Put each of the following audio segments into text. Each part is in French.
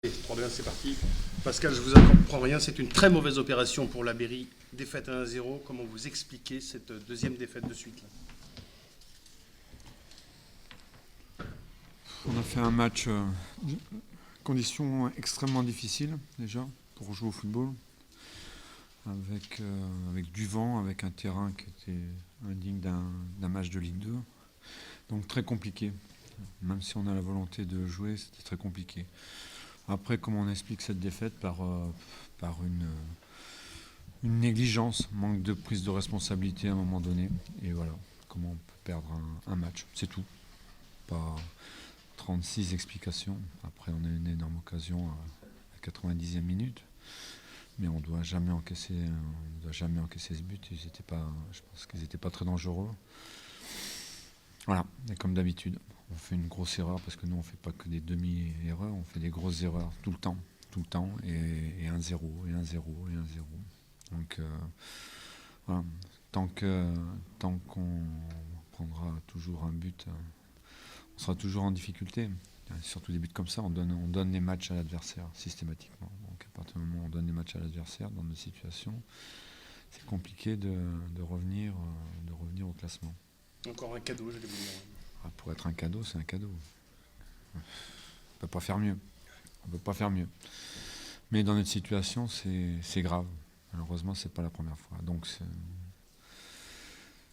3-2-1, c'est parti. Pascal, je vous apprends rien, c'est une très mauvaise opération pour la Berry. Défaite à 1-0, comment vous expliquez cette deuxième défaite de suite là? On a fait un match, conditions extrêmement difficiles déjà pour jouer au football, avec du vent, avec un terrain qui était indigne d'un match de Ligue 2. Donc très compliqué. Même si on a la volonté de jouer, c'était très compliqué. Après, comment on explique cette défaite? Par une négligence, manque de prise de responsabilité à un moment donné. Et voilà, comment on peut perdre un match, c'est tout. Pas 36 explications. Après, on a une énorme occasion à 90e minute. Mais on ne doit jamais encaisser ce but. Je pense qu'ils n'étaient pas très dangereux. Voilà, et comme d'habitude, on fait une grosse erreur parce que nous, on ne fait pas que des demi-erreurs, on fait des grosses erreurs tout le temps, et 1-0, et 1-0, et 1-0. Donc, voilà, tant qu'on prendra toujours un but, on sera toujours en difficulté. Surtout des buts comme ça, on donne les matchs à l'adversaire systématiquement. Donc à partir du moment où on donne les matchs à l'adversaire dans nos situations, c'est compliqué de revenir au classement. Encore un cadeau, je vais vous dire. Pour être un cadeau, c'est un cadeau. On ne peut pas faire mieux. Mais dans notre situation, c'est grave. Malheureusement, c'est pas la première fois. Donc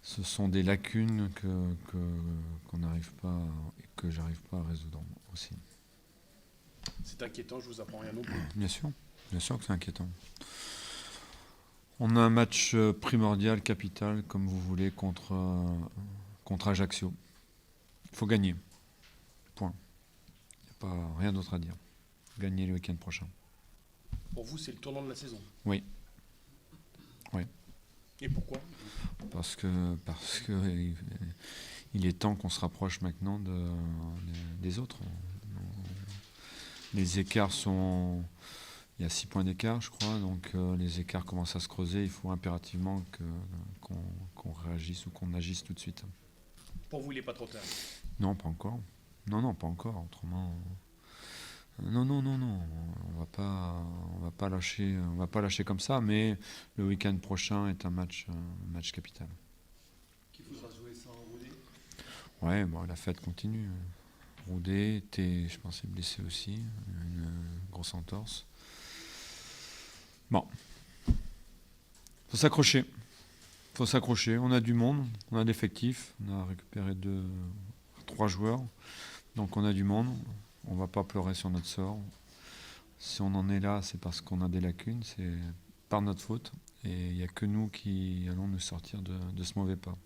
ce sont des lacunes qu'on n'arrive pas et que j'arrive pas à résoudre aussi. C'est inquiétant, je vous apprends rien non plus. Bien sûr que c'est inquiétant. On a un match primordial, capital, comme vous voulez, contre Ajaccio. Il faut gagner. Point. Il n'y a pas rien d'autre à dire. Gagner le week-end prochain. Pour vous, c'est le tournant de la saison? Oui. Et pourquoi? Parce que il est temps qu'on se rapproche maintenant des autres. Les écarts sont... Il y a 6 points d'écart, je crois, donc les écarts commencent à se creuser. Il faut impérativement qu'on réagisse ou qu'on agisse tout de suite. Pour vous, il n'est pas trop tard? Non, pas encore. Non, pas encore. Autrement... Non. On va pas lâcher comme ça, mais le week-end prochain est un match capital. Qui faudra jouer sans Roudet? Ouais, bon, la fête continue. Roudet était, je pense, blessé aussi, une grosse entorse. Bon, faut s'accrocher. On a du monde, on a d'effectifs, on a récupéré 3 joueurs, donc on a du monde. On ne va pas pleurer sur notre sort. Si on en est là, c'est parce qu'on a des lacunes, c'est par notre faute. Et il n'y a que nous qui allons nous sortir de ce mauvais pas.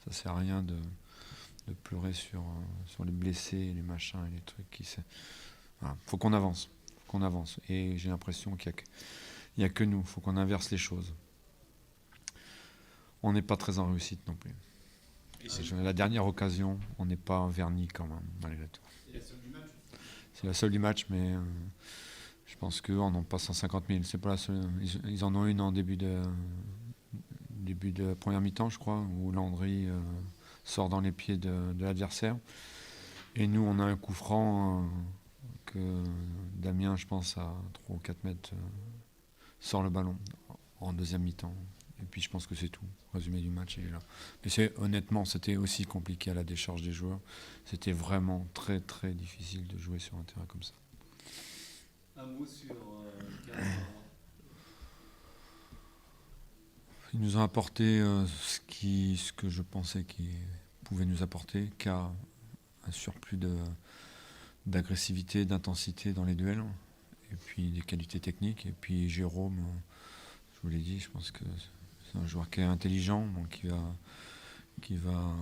Ça ne sert à rien de pleurer sur les blessés, les machins et les trucs. Voilà. Faut qu'on avance. Et j'ai l'impression qu'il n'y a que nous. Il faut qu'on inverse les choses. On n'est pas très en réussite non plus. La dernière occasion, on n'est pas verni quand même, malgré tout. C'est la seule du match, mais je pense qu'eux en ont pas 150 000. C'est pas la seule. Ils en ont une en début de première mi-temps, je crois, où Landry sort dans les pieds de l'adversaire. Et nous, on a un coup franc que Damien, je pense, à 3 ou 4 mètres, sort le ballon en deuxième mi-temps. Et puis je pense que c'est tout. Résumé du match, il est là. Mais honnêtement, c'était aussi compliqué à la décharge des joueurs. C'était vraiment très très difficile de jouer sur un terrain comme ça. Un mot sur Ils nous ont apporté ce que je pensais qu'ils pouvaient nous apporter, car un surplus d'agressivité, d'intensité dans les duels, et puis des qualités techniques. Et puis Jérôme, je vous l'ai dit, je pense que c'est un joueur qui est intelligent, donc qui va.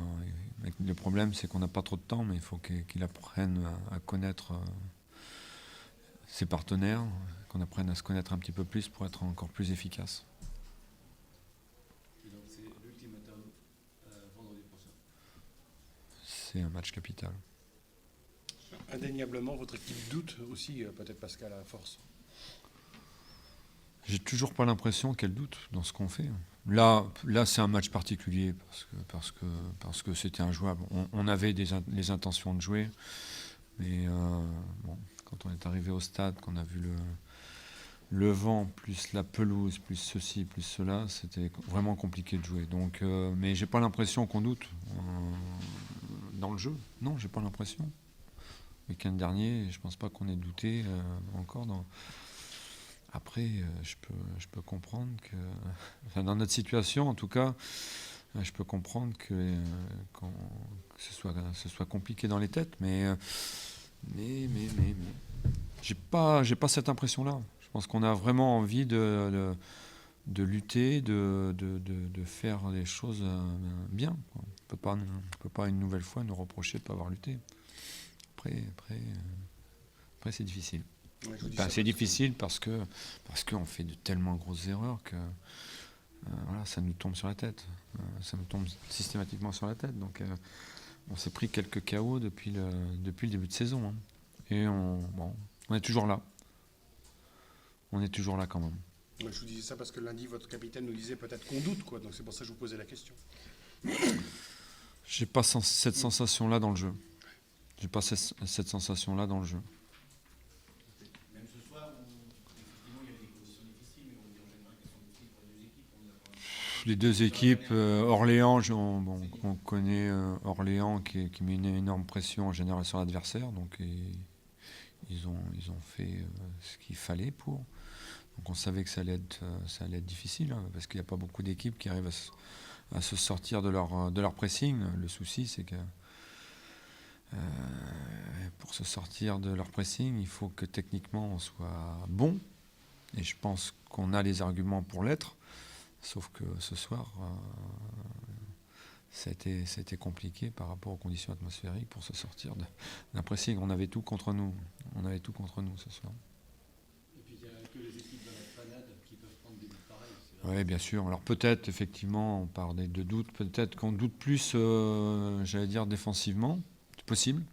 Le problème, c'est qu'on n'a pas trop de temps, mais il faut qu'il apprenne à connaître ses partenaires, qu'on apprenne à se connaître un petit peu plus pour être encore plus efficace. Et donc c'est l'ultimatum vendredi prochain. C'est un match capital. Indéniablement, votre équipe doute aussi, peut-être Pascal, à force. J'ai toujours pas l'impression qu'elle doute dans ce qu'on fait. Là, c'est un match particulier parce que c'était injouable. On avait les intentions de jouer, mais bon, quand on est arrivé au stade, qu'on a vu le vent, plus la pelouse, plus ceci, plus cela, c'était vraiment compliqué de jouer. Donc, mais j'ai pas l'impression qu'on doute dans le jeu. Non, j'ai pas l'impression. Le week-end dernier, je pense pas qu'on ait douté encore. Après, je peux comprendre que, enfin, dans notre situation, en tout cas, je peux comprendre que ce soit compliqué dans les têtes, mais j'ai pas cette impression-là. Je pense qu'on a vraiment envie de lutter, de faire les choses bien, quoi. On peut pas une nouvelle fois nous reprocher de ne pas avoir lutté. Après c'est difficile. Ouais, je vous dis Enfin, ça c'est parce que- difficile parce qu'on fait de tellement grosses erreurs que voilà, ça nous tombe sur la tête. Ça nous tombe systématiquement sur la tête. Donc on s'est pris quelques KO depuis le début de saison, hein. Et on est toujours là. On est toujours là quand même. Ouais, je vous disais ça parce que lundi, votre capitaine nous disait peut-être qu'on doute, quoi. Donc c'est pour ça que je vous posais la question. J'ai pas cette sensation-là dans le jeu. J'ai pas cette sensation-là dans le jeu. Même ce soir, effectivement, il y avait des conditions difficiles, mais on dit en général qu'elles sont difficiles pour les deux équipes. Les deux équipes, Orléans, on connaît Orléans qui met une énorme pression en général sur l'adversaire, donc ils ont fait ce qu'il fallait pour. Donc on savait que ça allait être difficile, hein, parce qu'il n'y a pas beaucoup d'équipes qui arrivent à se sortir de leur pressing. Le souci, c'est que pour se sortir de leur pressing, il faut que techniquement on soit bon, et je pense qu'on a les arguments pour l'être. Sauf que ce soir, ça a été compliqué par rapport aux conditions atmosphériques pour se sortir d'un pressing. On avait tout contre nous. Ce soir. Et puis il n'y a que les équipes dans la panade qui peuvent prendre des buts pareils. Oui, bien sûr. Alors peut-être, effectivement, on parlait de doute. Peut-être qu'on doute plus, j'allais dire, défensivement. C'est possible.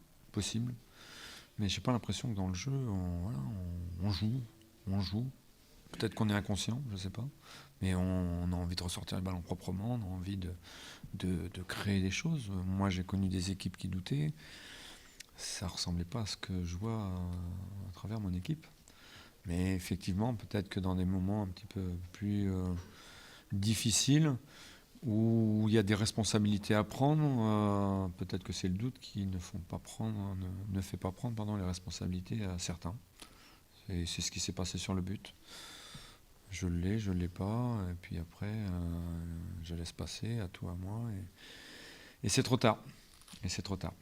Mais j'ai pas l'impression que dans le jeu, on joue. Peut-être qu'on est inconscient, je ne sais pas. Mais on a envie de ressortir le ballon proprement, on a envie de créer des choses. Moi, j'ai connu des équipes qui doutaient. Ça ne ressemblait pas à ce que je vois à travers mon équipe. Mais effectivement, peut-être que dans des moments un petit peu plus difficiles, où il y a des responsabilités à prendre, peut-être que c'est le doute qui ne fait pas prendre les responsabilités à certains. Et c'est ce qui s'est passé sur le but. Je l'ai pas, et puis après, je laisse passer à toi, à moi, et c'est trop tard. Merci Pascal.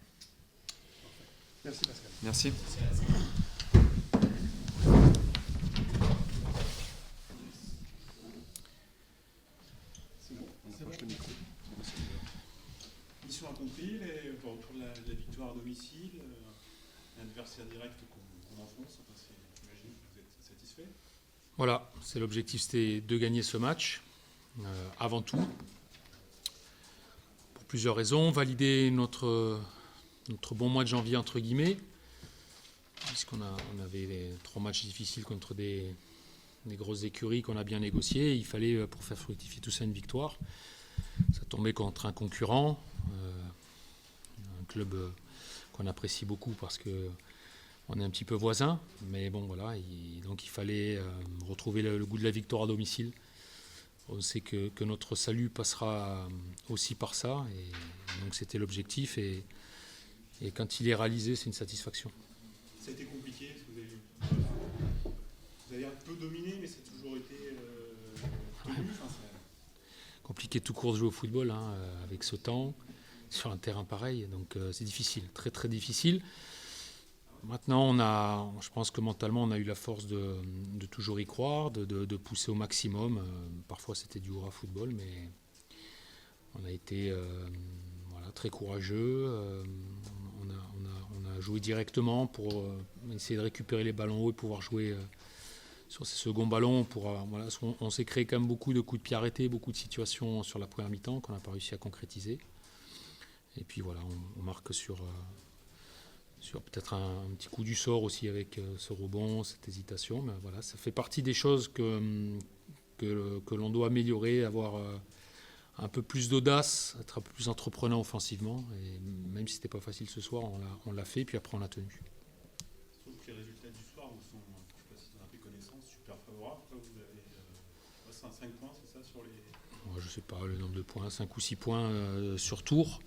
Merci. C'est bon, on approche le micro. Mission accomplie, on retrouve la victoire à domicile, l'adversaire direct qu'on enfonce. Enfin, j'imagine que vous êtes satisfait. Voilà, c'est l'objectif, c'était de gagner ce match, avant tout. Pour plusieurs raisons. Valider notre bon mois de janvier, entre guillemets, puisqu'on avait les 3 matchs difficiles contre des grosses écuries qu'on a bien négociées. Il fallait, pour faire fructifier tout ça, une victoire. Ça tombait contre un concurrent, un club qu'on apprécie beaucoup parce que on est un petit peu voisins, mais bon voilà, donc il fallait retrouver le goût de la victoire à domicile. On sait que notre salut passera aussi par ça, et donc c'était l'objectif, et quand il est réalisé, c'est une satisfaction. Ça a été compliqué, parce que vous avez un peu dominé, mais ça a toujours été tenu. Enfin, Compliqué tout court de jouer au football, hein, avec ce temps, sur un terrain pareil, donc c'est difficile, très très difficile. Maintenant, je pense que mentalement, on a eu la force de toujours y croire, de pousser au maximum. Parfois, c'était du hurrah football, mais on a été très courageux. On a joué directement pour essayer de récupérer les ballons hauts et pouvoir jouer sur ces seconds ballons. On s'est créé quand même beaucoup de coups de pied arrêtés, beaucoup de situations sur la première mi-temps qu'on n'a pas réussi à concrétiser. Et puis voilà, on marque sur peut-être un petit coup du sort aussi avec ce rebond, cette hésitation. Mais voilà, ça fait partie des choses que l'on doit améliorer, avoir un peu plus d'audace, être un peu plus entreprenant offensivement. Et même si ce n'était pas facile ce soir, on l'a fait, puis après on l'a tenu. je trouve que les résultats 5 points, c'est ça, sur les... Je ne sais pas le nombre de points, 5 ou 6 points sur tour,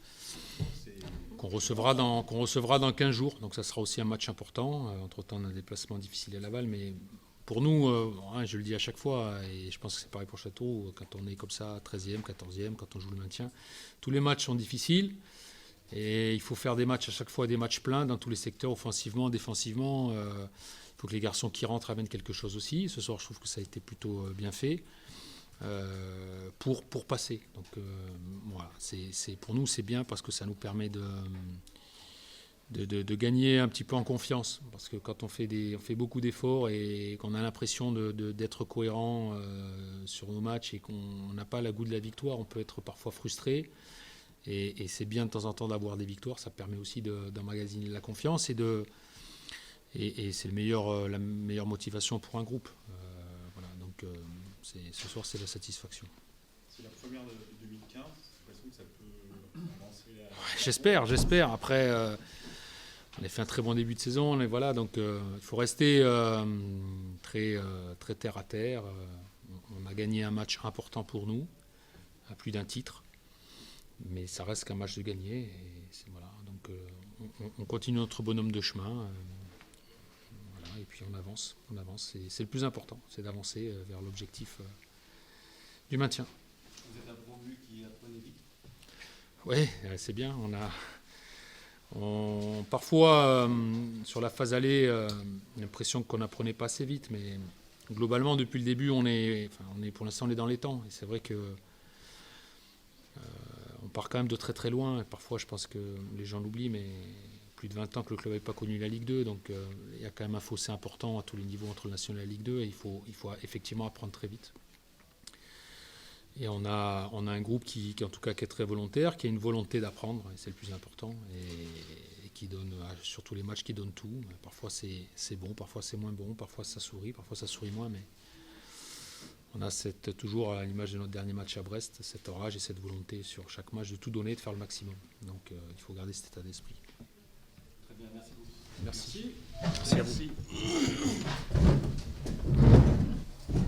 C'est... qu'on recevra dans 15 jours. Donc ça sera aussi un match important. Entre-temps, on a un déplacement difficile à Laval, mais pour nous, je le dis à chaque fois, et je pense que c'est pareil pour Château, quand on est comme ça, 13e, 14e, quand on joue le maintien, tous les matchs sont difficiles. Et il faut faire des matchs à chaque fois, des matchs pleins dans tous les secteurs, offensivement, défensivement. Il faut que les garçons qui rentrent amènent quelque chose aussi. Ce soir, je trouve que ça a été plutôt bien fait pour passer. Donc voilà, pour nous, c'est bien parce que ça nous permet de gagner un petit peu en confiance. Parce que quand on fait beaucoup d'efforts et qu'on a l'impression d'être cohérent sur nos matchs et qu'on n'a pas le goût de la victoire, on peut être parfois frustré. Et c'est bien de temps en temps d'avoir des victoires, ça permet aussi d'emmagasiner la confiance et c'est la meilleure motivation pour un groupe. Voilà, donc ce soir c'est la satisfaction. C'est la première de 2015, j'ai l'impression que ça peut avancer la... J'espère. Après, on a fait un très bon début de saison, donc il faut rester très terre à terre. On a gagné un match important pour nous, à plus d'un titre. Mais ça reste qu'un match de gagné. Et voilà, donc on continue notre bonhomme de chemin. Voilà, et puis on avance. C'est le plus important, c'est d'avancer vers l'objectif du maintien. Vous êtes un promu qui apprenait vite. Oui, c'est bien. Parfois, sur la phase aller, l'impression qu'on n'apprenait pas assez vite. Mais globalement, depuis le début, pour l'instant, on est dans les temps. Et c'est vrai que on part quand même de très très loin. Et parfois, je pense que les gens l'oublient, mais plus de 20 ans que le club n'avait pas connu la Ligue 2. Donc, il y a quand même un fossé important à tous les niveaux entre le national et la Ligue 2. Et il faut effectivement apprendre très vite. Et on a un groupe qui en tout cas, qui est très volontaire, qui a une volonté d'apprendre. Et c'est le plus important. Et qui donne, sur tous les matchs, qui donne tout. Parfois, c'est bon, parfois, c'est moins bon. Parfois, ça sourit moins. Mais on a toujours, à l'image de notre dernier match à Brest, cette orage et cette volonté sur chaque match de tout donner, de faire le maximum. Donc il faut garder cet état d'esprit. Très bien, merci beaucoup. Merci. Merci à vous.